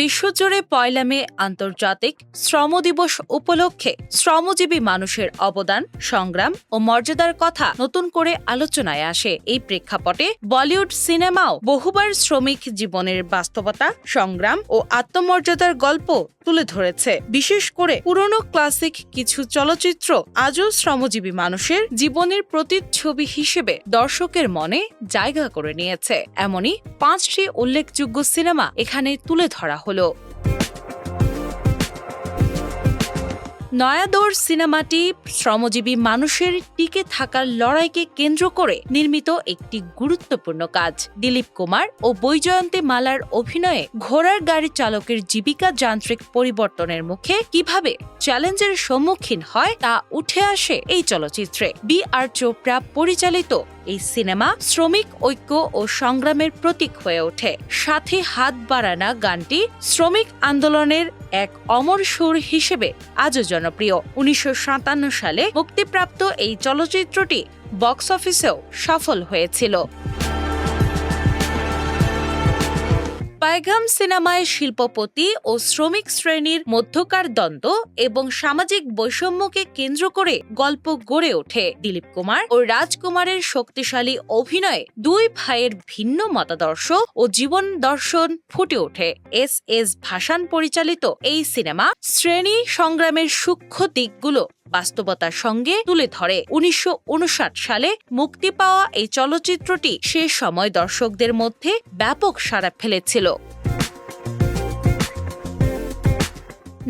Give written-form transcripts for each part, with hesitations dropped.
বিশ্বজুড়ে ১ মে আন্তর্জাতিক শ্রম দিবস উপলক্ষে শ্রমজীবী মানুষের অবদান, সংগ্রাম ও মর্যাদার কথা নতুন করে আলোচনায় আসে। এই প্রেক্ষাপটে বলিউড সিনেমাও বহুবার শ্রমিক জীবনের বাস্তবতা, সংগ্রাম ও আত্মমর্যাদার গল্প তুলে ধরেছে। বিশেষ করে পুরনো ক্লাসিক কিছু চলচ্চিত্র আজও শ্রমজীবী মানুষের জীবনের প্রতিচ্ছবি হিসেবে দর্শকের মনে জায়গা করে নিয়েছে। এমনই ৫টি উল্লেখযোগ্য সিনেমা এখানে তুলে ধরা হলো। নয়া দৌর সিনেমাটি শ্রমজীবী মানুষের টিকে থাকার লড়াইকে কেন্দ্র করে নির্মিত একটি গুরুত্বপূর্ণ কাজ। দিলীপ কুমার ও বৈজয়ন্তী মালার অভিনয়ে ঘোড়ার গাড়ি চালকের জীবিকা যান্ত্রিক পরিবর্তনের মুখে কিভাবে চ্যালেঞ্জের সম্মুখীন হয় তা উঠে আসে এই চলচ্চিত্রে। বি আর চোপড়া পরিচালিত এই সিনেমা শ্রমিক ঐক্য ও সংগ্রামের প্রতীক হয়ে ওঠে। সাথে হাত বাড়ানা গানটি শ্রমিক আন্দোলনের এক অমর সুর হিসেবে আজও জনপ্রিয়। ১৯৫৭ সালে মুক্তিপ্রাপ্ত এই চলচ্চিত্রটি বক্স অফিসেও সফল হয়েছিল। পায়গাম সিনেমায় শিল্পপতি ও শ্রমিক শ্রেণীর মধ্যকার দ্বন্দ্ব এবং সামাজিক বৈষম্যকে কেন্দ্র করে গল্প গড়ে ওঠে। দিলীপ কুমার ও রাজকুমারের শক্তিশালী অভিনয়ে দুই ভাইয়ের ভিন্ন মতাদর্শ ও জীবন দর্শন ফুটে ওঠে। এস ভাসান পরিচালিত এই সিনেমা শ্রেণী সংগ্রামের সূক্ষ্ম দিকগুলো বাস্তবতার সঙ্গে তুলে ধরে। ১৯৫৯ সালে মুক্তি পাওয়া এই চলচ্চিত্রটি সে সময় দর্শকদের মধ্যে ব্যাপক সাড়া ফেলেছিল।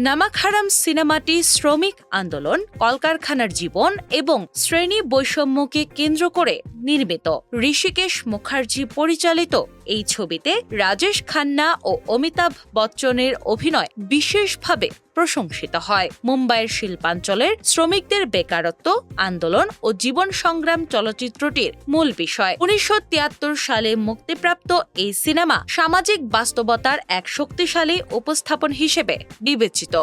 নামাক হারাম সিনেমাটি শ্রমিক আন্দোলন, কলকারখানার জীবন এবং শ্রেণী বৈষম্যকে কেন্দ্র করে নির্মিত। ঋষিকেশ মুখার্জি পরিচালিত এই ছবিতে রাজেশ খান্না ও অমিতাভ বচ্চনের অভিনয় বিশেষভাবে প্রশংসিত হয়। মুম্বাইয়ের শিল্পাঞ্চলের শ্রমিকদের বেকারত্ব, আন্দোলন ও জীবন সংগ্রাম চলচ্চিত্রটির মূল বিষয়। ১৯৭৩ সালে মুক্তিপ্রাপ্ত এই সিনেমা সামাজিক বাস্তবতার এক শক্তিশালী উপস্থাপন হিসেবে বিবেচিত।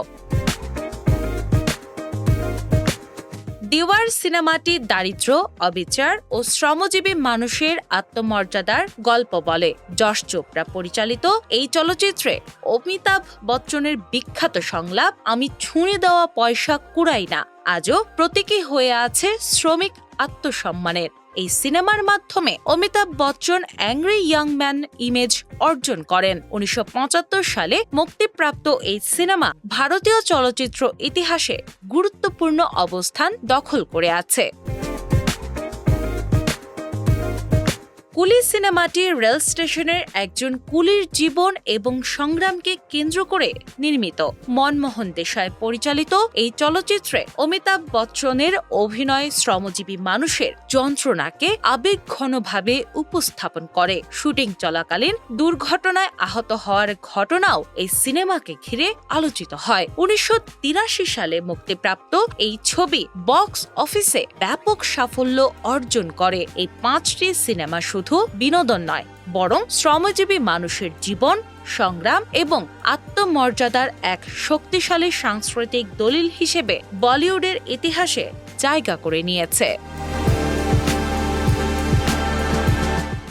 দিওয়ার সিনেমাটি দারিদ্র্য, অবিচার ও শ্রমজীবী মানুষের আত্মমর্যাদার গল্প বলে। যশ চোপড়া পরিচালিত এই চলচ্চিত্রে অমিতাভ বচ্চনের বিখ্যাত সংলাপ "আমি ছুঁড়ে দেওয়া পয়সা কুড়াই না" আজও প্রতীকী হয়ে আছে শ্রমিক আত্মসম্মানের। এই সিনেমার মাধ্যমে Amitabh Bachchan angry young man image অর্জন করেন। ১৯৭৫ সালে মুক্তিপ্রাপ্ত এই সিনেমা ভারতীয় চলচ্চিত্র ইতিহাসে গুরুত্বপূর্ণ অবস্থান দখল করে আছে। কুলি সিনেমাটি রেল স্টেশনের একজন কুলির জীবন এবং সংগ্রামকে কেন্দ্র করে নির্মিত। মনমোহন দেশাই পরিচালিত এই চলচ্চিত্রে অমিতাভ বচ্চনের অভিনয় শ্রমজীবী মানুষের যন্ত্রণাকে আবেগঘনভাবে উপস্থাপন করে। শুটিং চলাকালীন দুর্ঘটনায় আহত হওয়ার ঘটনাও এই সিনেমাকে ঘিরে আলোচিত হয়। ১৯৮৩ সালে মুক্তিপ্রাপ্ত এই ছবি বক্স অফিসে ব্যাপক সাফল্য অর্জন করে। এই ৫টি সিনেমা শুধু বিনোদন নয়, বরং শ্রমজীবী মানুষের জীবন, সংগ্রাম এবং আত্মমর্যাদার এক শক্তিশালী সাংস্কৃতিক দলিল হিসেবে বলিউডের ইতিহাসে জায়গা করে নিয়েছে।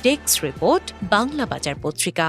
ডেস্ক রিপোর্ট, বাংলা বাজার পত্রিকা।